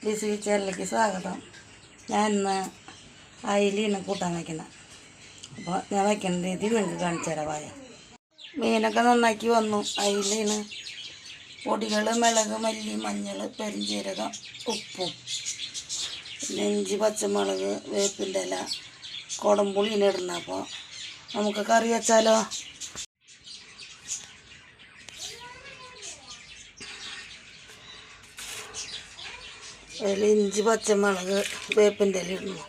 ലിസി ചാനലിലേക്ക് സ്വാഗതം. ഞാൻ ഇന്ന് അയിലാണ് കൂട്ടാൻ വയ്ക്കുന്നത്. അപ്പോൾ ഞാൻ വയ്ക്കുന്ന രീതി നിങ്ങൾക്ക് കാണിച്ചു തരാം. വായ മീനൊക്കെ നന്നാക്കി വന്നു. അയിലാണ് പൊടികൾ മുളക്, മല്ലി, മഞ്ഞൾ, പെരിഞ്ചീരകം, ഉപ്പും, ഇഞ്ചി, പച്ചമുളക്, വേപ്പിൻ്റെ ഇല, കുടംപുളിയാണ് ഇടുന്നത്. അപ്പോൾ നമുക്ക് കറി വെച്ചാലോ? അതിൽ ഇഞ്ചി, പച്ചമുളക്, വേപ്പിൻ്റെ ഇല ഇടുന്നു.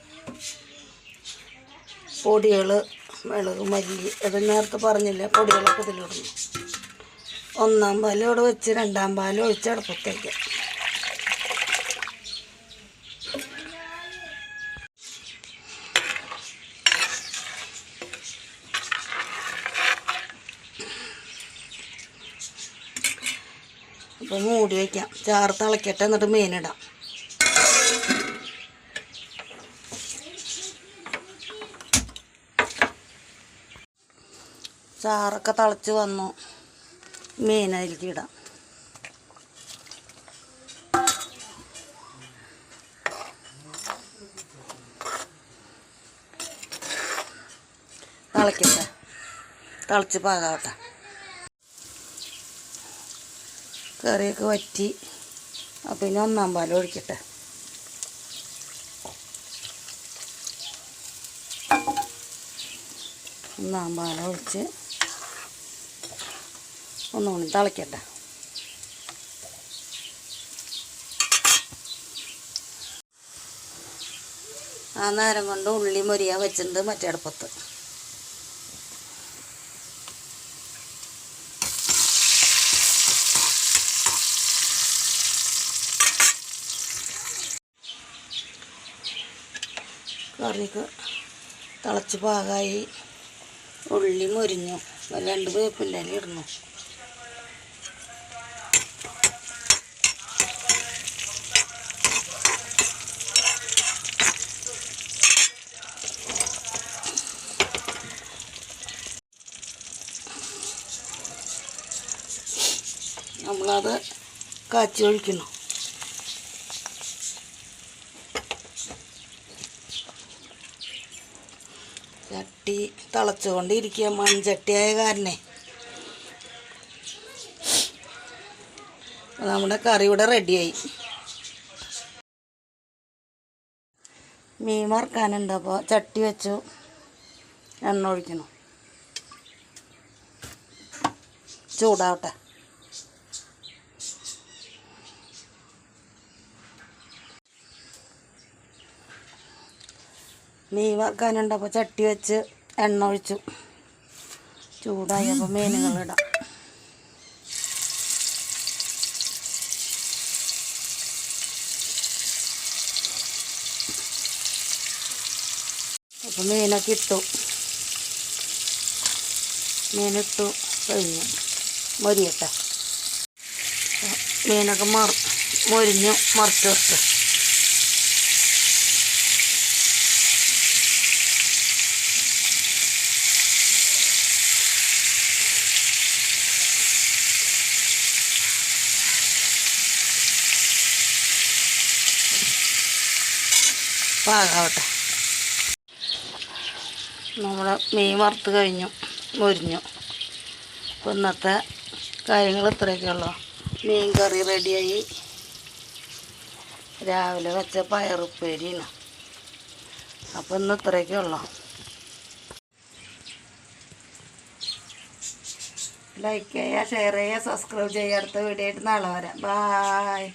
പൊടികൾ മുളക്, മല്ലി, അത് നേരത്തെ പറഞ്ഞില്ല, പൊടികളൊക്കെ ഇതിലിടുന്നു. ഒന്നാം പാൽ ഇവിടെ വെച്ച് രണ്ടാം പാൽ ഒഴിച്ച് അടുപ്പത്തേക്ക്. അപ്പോൾ മൂടി വയ്ക്കാം. ചാറ് തിളക്കട്ടെ, എന്നിട്ട് മീനിടാം. ചാറൊക്കെ തിളച്ച് വന്നു. മീൻ അതിലേക്ക് ഇടാം. തിളക്കട്ടെ, തിളച്ച് പാകാവട്ടെ. കറിയൊക്കെ വറ്റി. അപ്പം ഇനി ഒന്നാം പാൽ ഒഴിക്കട്ടെ. ഒന്നാം പാൽ ഒഴിച്ച് ഒന്നുകൂടി തിളക്കട്ടെ. ആ നേരം കൊണ്ട് ഉള്ളി മൊരിയാൻ വെച്ചിട്ടുണ്ട് മറ്റേ അടുപ്പത്ത്. കറിക്ക് തിളച്ച് പാകമായി. ഉള്ളി മൊരിഞ്ഞു. രണ്ട് വേപ്പിൻ്റെ ഇല ഇടുന്നു. നമ്മളത് കാച്ചി ഒഴിക്കുന്നു. ചട്ടി തിളച്ചുകൊണ്ടിരിക്കുക. മൺചട്ടിയായ കാരണേ നമ്മുടെ കറി ഇവിടെ റെഡിയായി. മീൻ വറുക്കാനുണ്ട്. അപ്പോൾ ചട്ടി വെച്ചു, എണ്ണ ഒഴിക്കണം. ചൂടാവട്ടെ. മീൻ വറുക്കാനുണ്ട്. അപ്പോൾ ചട്ടി വെച്ച് എണ്ണ ഒഴിച്ചു. ചൂടായി. അപ്പോൾ മീനുകളിടാം. അപ്പോൾ മീനൊക്കെ ഇട്ടു. മീനിട്ടു കഴിഞ്ഞു. മൊരിയട്ടെ. മീനൊക്കെ മൊരിഞ്ഞു മറിച്ച് വെച്ച്. പാകാവട്ടെ. നമ്മുടെ മീൻ വറുത്ത് കഴിഞ്ഞു, മൊരിഞ്ഞു. അപ്പോൾ ഇന്നത്തെ കാര്യങ്ങൾ ഇത്രയൊക്കെ ഉള്ളൂ. മീൻ കറി റെഡിയായി. രാവിലെ വെച്ച പയറുപ്പേരിയാണ്. അപ്പോൾ ഇന്ന് ഇത്രയൊക്കെ ഉള്ളൂ. ലൈക്ക് ചെയ്യുക, ഷെയർ ചെയ്യുക, സബ്സ്ക്രൈബ് ചെയ്യുക. അടുത്ത വീഡിയോ ആയിട്ട് നാളെ വരാം. ബായ്.